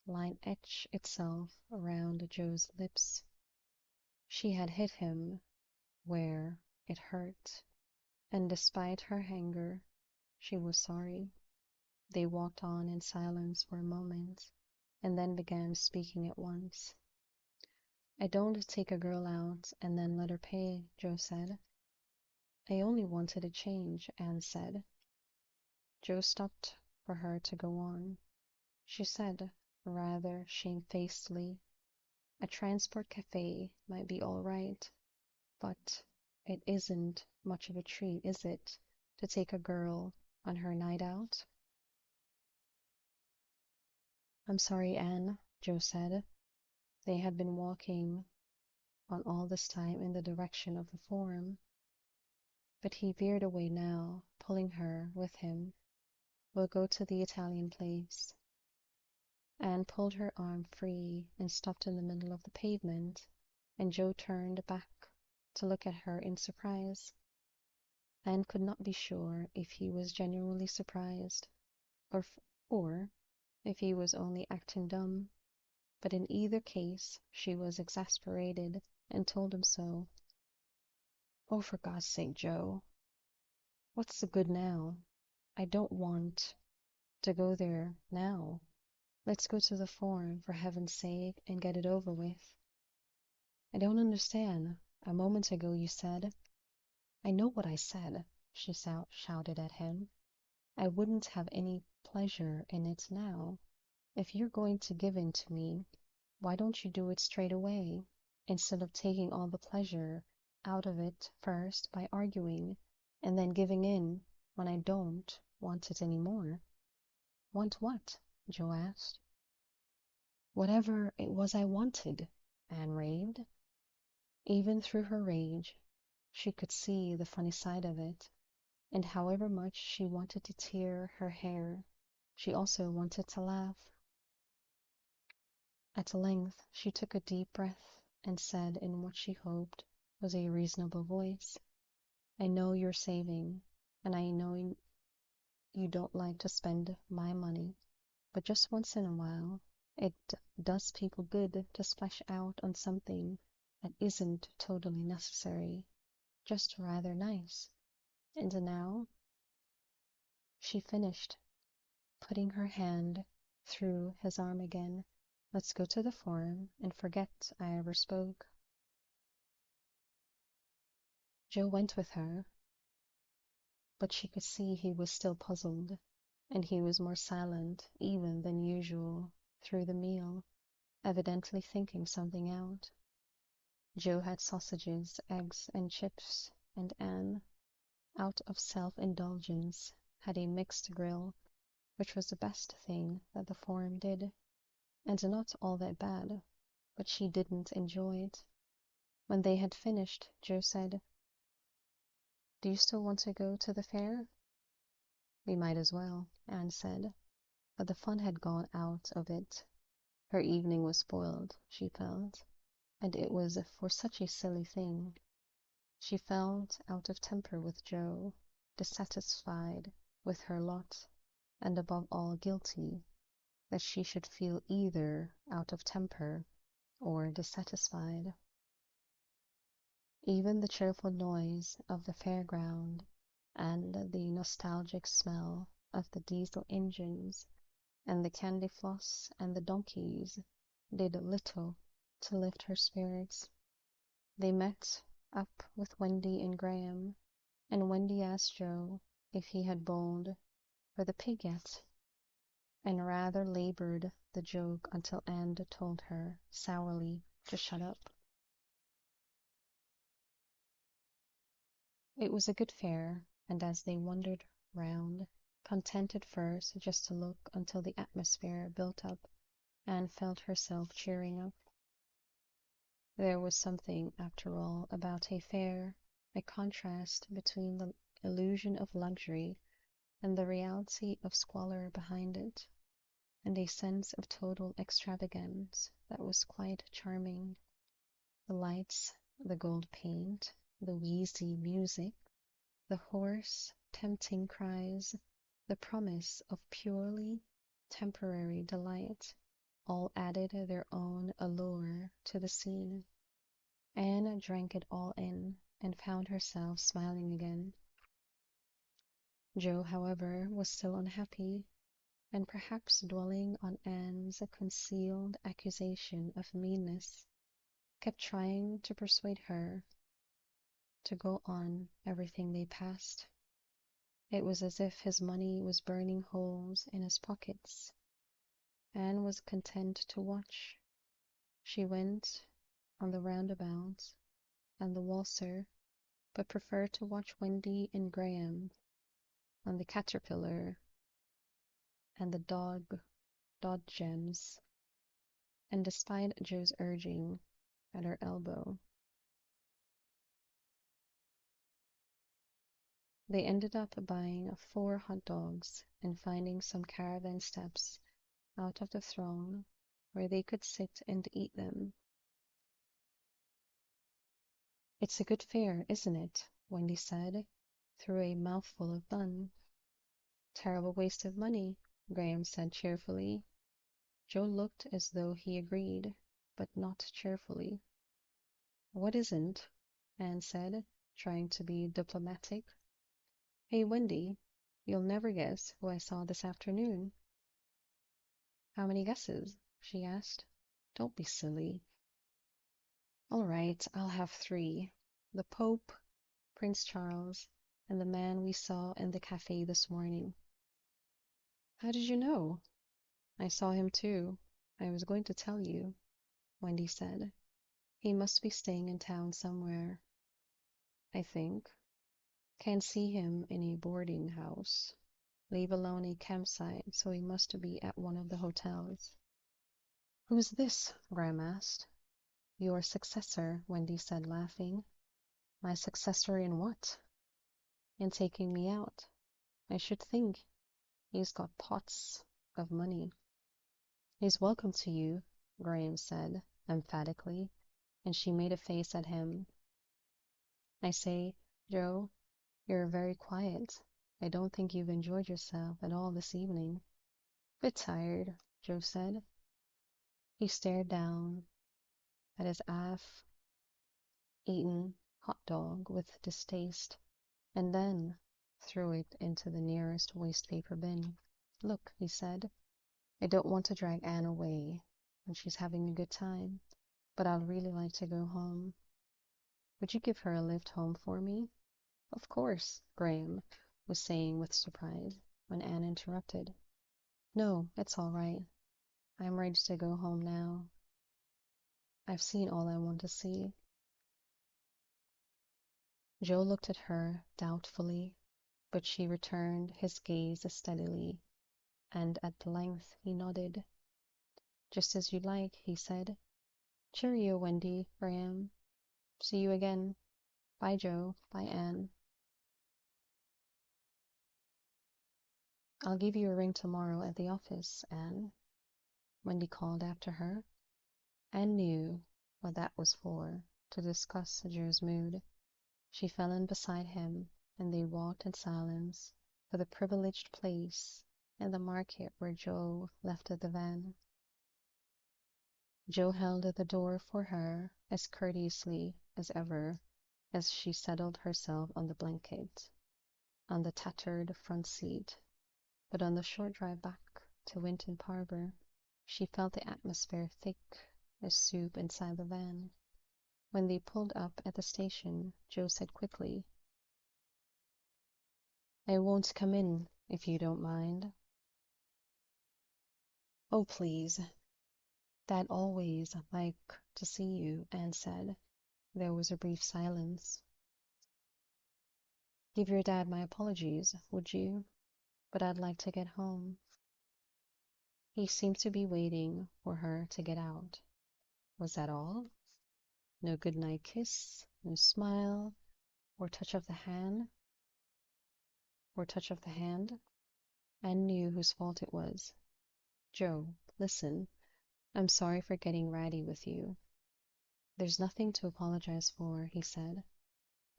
A: line etch itself around Joe's lips. She had hit him where it hurt, and despite her anger, she was sorry. They walked on in silence for a moment, and then began speaking at once. I don't take a girl out and then let her pay, Joe said. I only wanted a change, Anne said. Joe stopped for her to go on. She said, rather shamefacedly, a transport cafe might be all right, but it isn't much of a treat, is it, to take a girl on her night out? I'm sorry, Anne, Joe said. They had been walking on all this time in the direction of the Forum, but he veered away now, pulling her with him. We'll go to the Italian place. Anne pulled her arm free and stopped in the middle of the pavement, and Joe turned back to look at her in surprise. Anne could not be sure if he was genuinely surprised, or if he was only acting dumb, but in either case she was exasperated and told him so. Oh, for God's sake, Joe, what's the good now? I don't want to go there now. Let's go to the Forum, for heaven's sake, and get it over with. I don't understand. A moment ago you said— I know what I said, she shouted at him. I wouldn't have any pleasure in it now. If you're going to give in to me, why don't you do it straight away, instead of taking all the pleasure out of it first by arguing, and then giving in when I don't want it any more? Want what? Joe asked. Whatever it was I wanted, Anne raved. Even through her rage, she could see the funny side of it, and however much she wanted to tear her hair, she also wanted to laugh. At length she took a deep breath and said in what she hoped was a reasonable voice, I know you're saving, and I know you don't like to spend my money, but just once in a while it does people good to splash out on something that isn't totally necessary, just rather nice. And now, she finished, putting her hand through his arm again, let's go to the Forum and forget I ever spoke. Joe went with her. but she could see he was still puzzled, and he was more silent even than usual through the meal, evidently thinking something out. Joe had sausages, eggs, and chips, and Anne, out of self-indulgence, had a mixed grill, which was the best thing that the Forum did, and not all that bad, but she didn't enjoy it. When they had finished, Joe said, "Do you still want to go to the fair?" "We might as well," Anne said, but the fun had gone out of it. Her evening was spoiled, she felt, and it was for such a silly thing. She felt out of temper with Joe, dissatisfied with her lot, and above all guilty that she should feel either out of temper or dissatisfied. Even the cheerful noise of the fairground and the nostalgic smell of the diesel engines and the candy floss and the donkeys did little to lift her spirits. They met up with Wendy and Graham, and Wendy asked Joe if he had bowled for the pig yet, and rather labored the joke until Anne told her sourly to shut up. It was a good fair, and as they wandered round, content at first just to look until the atmosphere built up, Anne felt herself cheering up. There was something, after all, about a fair, a contrast between the illusion of luxury and the reality of squalor behind it, and a sense of total extravagance that was quite charming. The lights, the gold paint, the wheezy music, the hoarse, tempting cries, the promise of purely temporary delight, all added their own allure to the scene. Anne drank it all in, and found herself smiling again. Joe, however, was still unhappy, and perhaps dwelling on Anne's concealed accusation of meanness, kept trying to persuade her to go on everything they passed. It was as if his money was burning holes in his pockets. Anne was content to watch. She went on the roundabout and the waltzer, but preferred to watch Wendy and Graham on the caterpillar and the dodgems, and despite Joe's urging at her elbow, they ended up buying 4 hot dogs and finding some caravan steps out of the throng where they could sit and eat them. "It's a good fare, isn't it?" Wendy said, through a mouthful of bun. "Terrible waste of money," Graham said cheerfully. Joe looked as though he agreed, but not cheerfully. "What isn't?" Anne said, trying to be diplomatic. "Hey, Wendy, you'll never guess who I saw this afternoon." "How many guesses?" she asked. "Don't be silly." "All right, I'll have 3. The Pope, Prince Charles, and the man we saw in the cafe this morning." "How did you know?" "I saw him too. I was going to tell you," Wendy said. "He must be staying in town somewhere, I think. Can't see him in a boarding house, leave alone a campsite, so he must be at one of the hotels." "Who's this?" Graham asked. "Your successor," Wendy said, laughing. "My successor in what?" "In taking me out. I should think he's got pots of money." "He's welcome to you," Graham said emphatically, and she made a face at him. "I say, Joe, you're very quiet. I don't think you've enjoyed yourself at all this evening." "Bit tired," Joe said. He stared down at his half-eaten hot dog with distaste, and then threw it into the nearest wastepaper bin. "Look," he said, "I don't want to drag Anne away when she's having a good time, but I'd really like to go home. Would you give her a lift home for me?" "Of course, Graham. was saying with surprise when Anne interrupted. No, it's all right. I'm ready to go home now. I've seen all I want to see. Joe looked at her doubtfully, but she returned his gaze steadily, and at length he nodded. Just as you like, he said. Cheerio, Wendy, Graham. See you again. Bye, Joe. Bye, Anne. I'll give you a ring tomorrow at the office, Anne, Wendy called after her. Anne knew what that was for, to discuss Joe's mood. She fell in beside him, and they walked in silence to the privileged place in the market where Joe left the van. Joe held the door for her as courteously as ever as she settled herself on the blanket, on the tattered front seat. But on the short drive back to Winton Harbor, she felt the atmosphere thick as soup inside the van. When they pulled up at the station, Joe said quickly, I won't come in, if you don't mind. Oh, please. Dad always liked to see you, Anne said. There was a brief silence. Give your dad my apologies, would you? But I'd like to get home. He seemed to be waiting for her to get out. Was that all? No good-night kiss, no smile, or touch of the hand? Anne knew whose fault it was. Joe, listen. I'm sorry for getting ratty with you. There's nothing to apologize for, he said.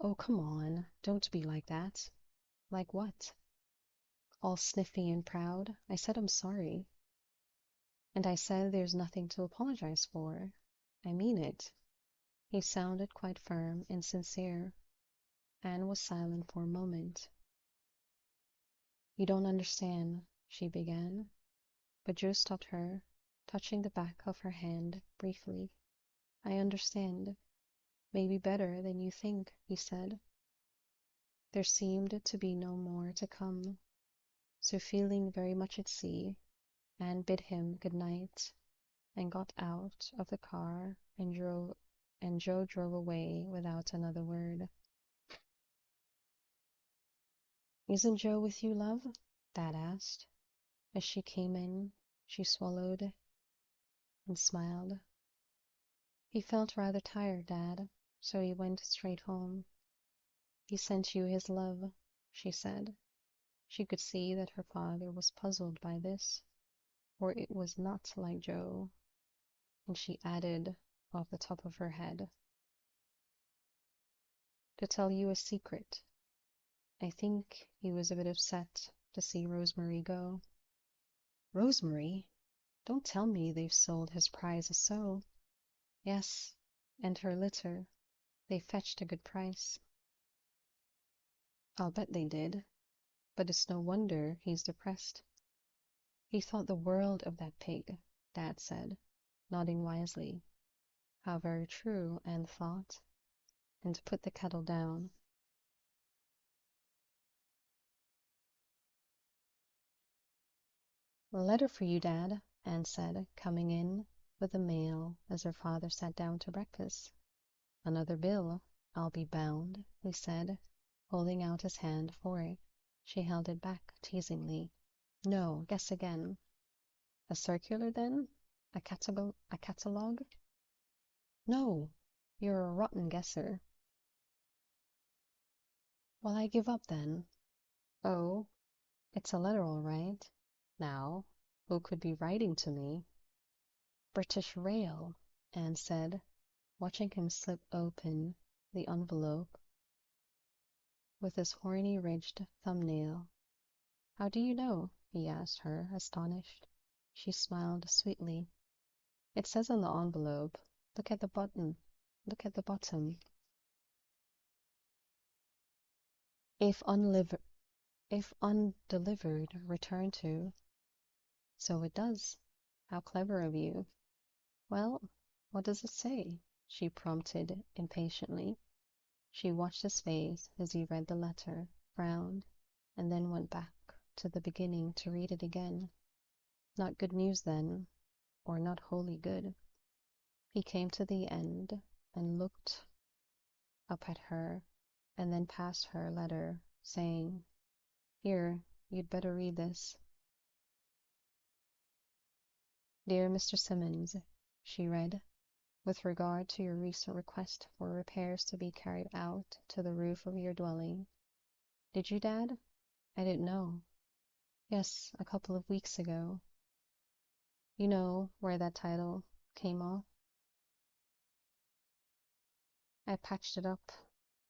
A: Oh, come on, don't be like that. Like what? All sniffy and proud. I said I'm sorry. And I said there's nothing to apologize for. I mean it. He sounded quite firm and sincere. Anne was silent for a moment. You don't understand, she began, but Joe stopped her, touching the back of her hand briefly. I understand. Maybe better than you think, he said. There seemed to be no more to come, so feeling very much at sea, Anne bid him good night and got out of the car, and Joe drove away without another word. Isn't Joe with you, love? Dad asked. As she came in, she swallowed and smiled. He felt rather tired, Dad, so he went straight home. He sent you his love, she said. She could see that her father was puzzled by this, for it was not like Joe, and she added off the top of her head, to tell you a secret. I think he was a bit upset to see Rosemary go. Rosemary? Don't tell me they've sold his prize so. Yes, and her litter. They fetched a good price. I'll bet they did, but it's no wonder he's depressed. He thought the world of that pig, Dad said, nodding wisely. How very true, Anne thought, and put the kettle down. A letter for you, Dad, Anne said, coming in with the mail as her father sat down to breakfast. Another bill, I'll be bound, he said, holding out his hand for it. She held it back teasingly. No, guess again. A circular, then? A catalogue? No, you're a rotten guesser. Well, I give up, then. Oh, it's a letter, all right. Now, who could be writing to me? British Rail, Anne said, watching him slip open the envelope with his horny ridged thumbnail. How do you know? He asked her, astonished. She smiled sweetly. It says on the envelope. Look at the button. Look at the bottom. If undelivered, return to. So it does. How clever of you. Well, what does it say? She prompted impatiently. She watched his face as he read the letter, frowned, and then went back to the beginning to read it again. Not good news then, or not wholly good. He came to the end and looked up at her, and then passed her a letter, saying, "Here, you'd better read this." "Dear Mr. Simmons," she read, "with regard to your recent request for repairs to be carried out to the roof of your dwelling." "Did you, Dad? I didn't know." "Yes, a couple of weeks ago. You know where that title came off? I patched it up,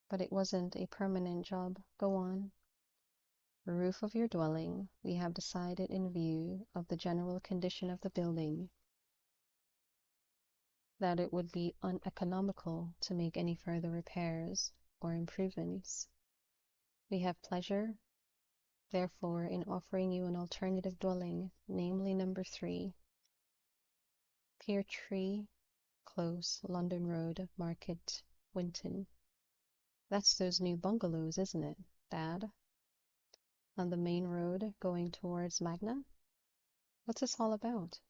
A: but it wasn't a permanent job. Go on." "The roof of your dwelling, we have decided in view of the general condition of the building that it would be uneconomical to make any further repairs or improvements. We have pleasure, therefore, in offering you an alternative dwelling, namely number 3, Pear Tree Close, London Road, Market, Winton." "That's those new bungalows, isn't it, Dad? On the main road going towards Magna? What's this all about?"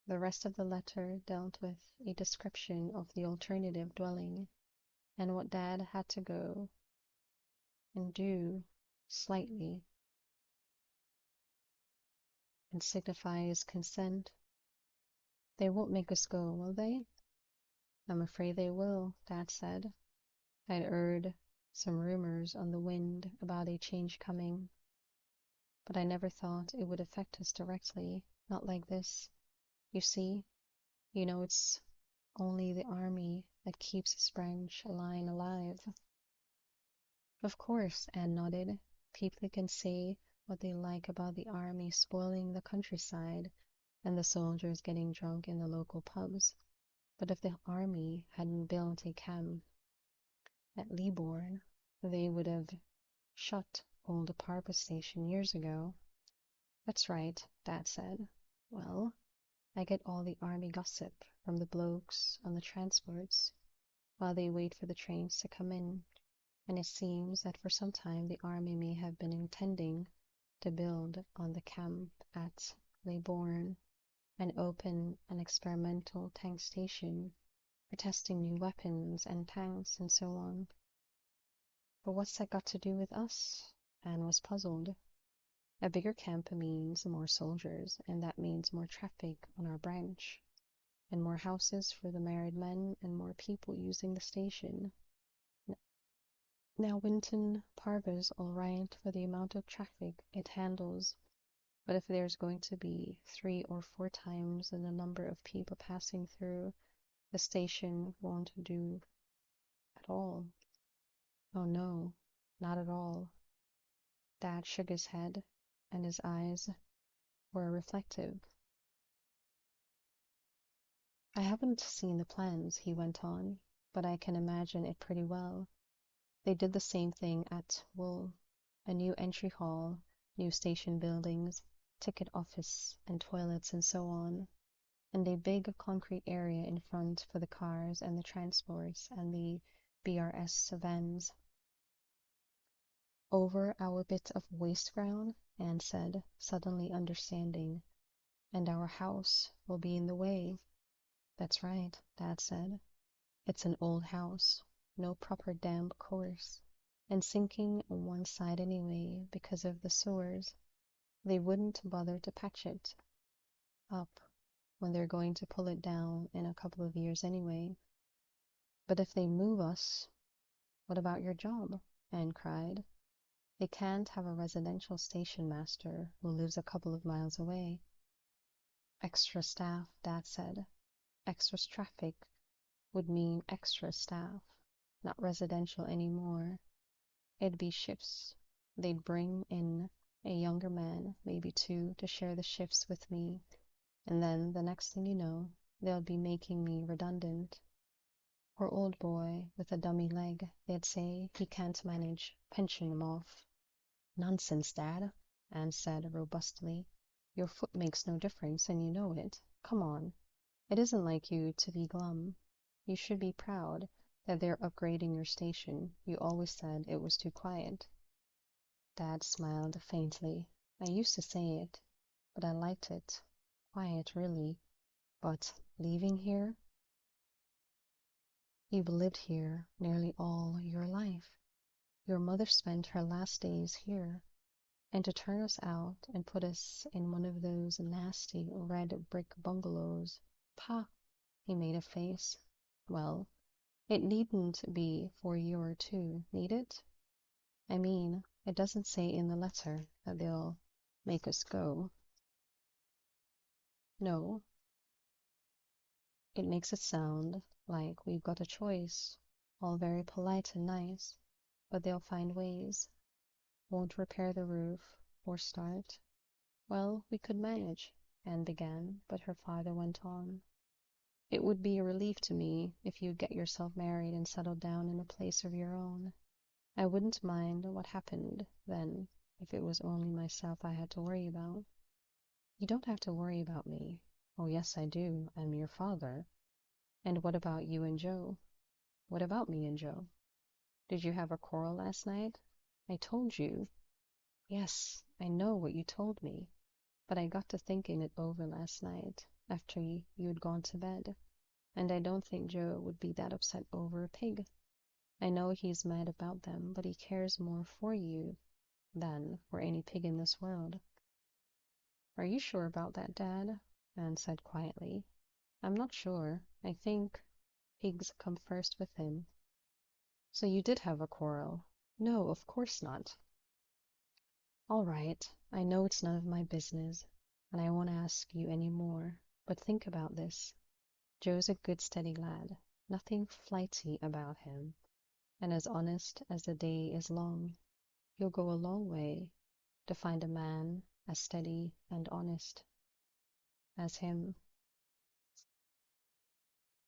A: The rest of the letter dealt with a description of the alternative dwelling, and what Dad had to go and do slightly and signify his consent. "They won't make us go, will they?" "I'm afraid they will," Dad said. "I'd heard some rumors on the wind about a change coming, but I never thought it would affect us directly, not like this. You see, it's only the army that keeps this branch line alive." "Of course," Anne nodded. "People can say what they like about the army spoiling the countryside and the soldiers getting drunk in the local pubs, but if the army hadn't built a camp at Leabourn, they would have shut old Parva Station years ago." "That's right," Dad said. "Well, I get all the army gossip from the blokes on the transports while they wait for the trains to come in, and it seems that for some time the army may have been intending to build on the camp at Leabourn and open an experimental tank station for testing new weapons and tanks and so on." "But what's that got to do with us?" Anne was puzzled. "A bigger camp means more soldiers, and that means more traffic on our branch, and more houses for the married men, and more people using the station. Now, Winton Parva's all right for the amount of traffic it handles, but if there's going to be 3 or 4 times the number of people passing through, the station won't do at all." "Oh no, not at all." Dad shook his head, and his eyes were reflective. "I haven't seen the plans," he went on, "but I can imagine it pretty well. They did the same thing at Wool, a new entry hall, new station buildings, ticket office and toilets and so on, and a big concrete area in front for the cars and the transports and the BRS vans." "Over our bit of waste ground," Anne said, suddenly understanding, "and our house will be in the way." "That's right," Dad said. "It's an old house, no proper damp course, and sinking on one side anyway because of the sewers. They wouldn't bother to patch it up when they're going to pull it down in a couple of years anyway." "But if they move us, what about your job?" Anne cried. "They can't have a residential station master who lives a couple of miles away." "Extra staff," Dad said. "Extra traffic would mean extra staff, not residential anymore. It'd be shifts. They'd bring in a younger man, maybe 2, to share the shifts with me, and then the next thing you know, they'll be making me redundant. Poor old boy with a dummy leg, they'd say, he can't manage, pension him off." "Nonsense, Dad," Anne said robustly. "Your foot makes no difference, and you know it. Come on. It isn't like you to be glum. You should be proud that they're upgrading your station. You always said it was too quiet." Dad smiled faintly. I used to say it, but I liked it. Quiet, really. But leaving here? You've lived here nearly all your life. Your mother spent her last days here, and to turn us out and put us in one of those nasty red brick bungalows. Pah! He made a face. Well, it needn't be for a year or two, need it? I mean, it doesn't say in the letter that they'll make us go. No, it makes it sound like we've got a choice, all very polite and nice, but they'll find ways. Won't repair the roof or start. Well, we could manage, Anne began, but her father went on. It would be a relief to me if you'd get yourself married and settled down in a place of your own. I wouldn't mind what happened then if it was only myself I had to worry about. You don't have to worry about me. Oh, yes, I do. I'm your father. And what about you and Joe? What about me and Joe? Did you have a quarrel last night? I told you. Yes, I know what you told me. But I got to thinking it over last night after you'd gone to bed, and I don't think Joe would be that upset over a pig. I know he's mad about them, but he cares more for you than for any pig in this world. Are you sure about that, Dad? Anne said quietly. I'm not sure. I think pigs come first with him. So you did have a quarrel? No, of course not. All right, I know it's none of my business, and I won't ask you any more, but think about this. Joe's a good, steady lad, nothing flighty about him, and as honest as the day is long. He'll go a long way to find a man as steady and honest as him.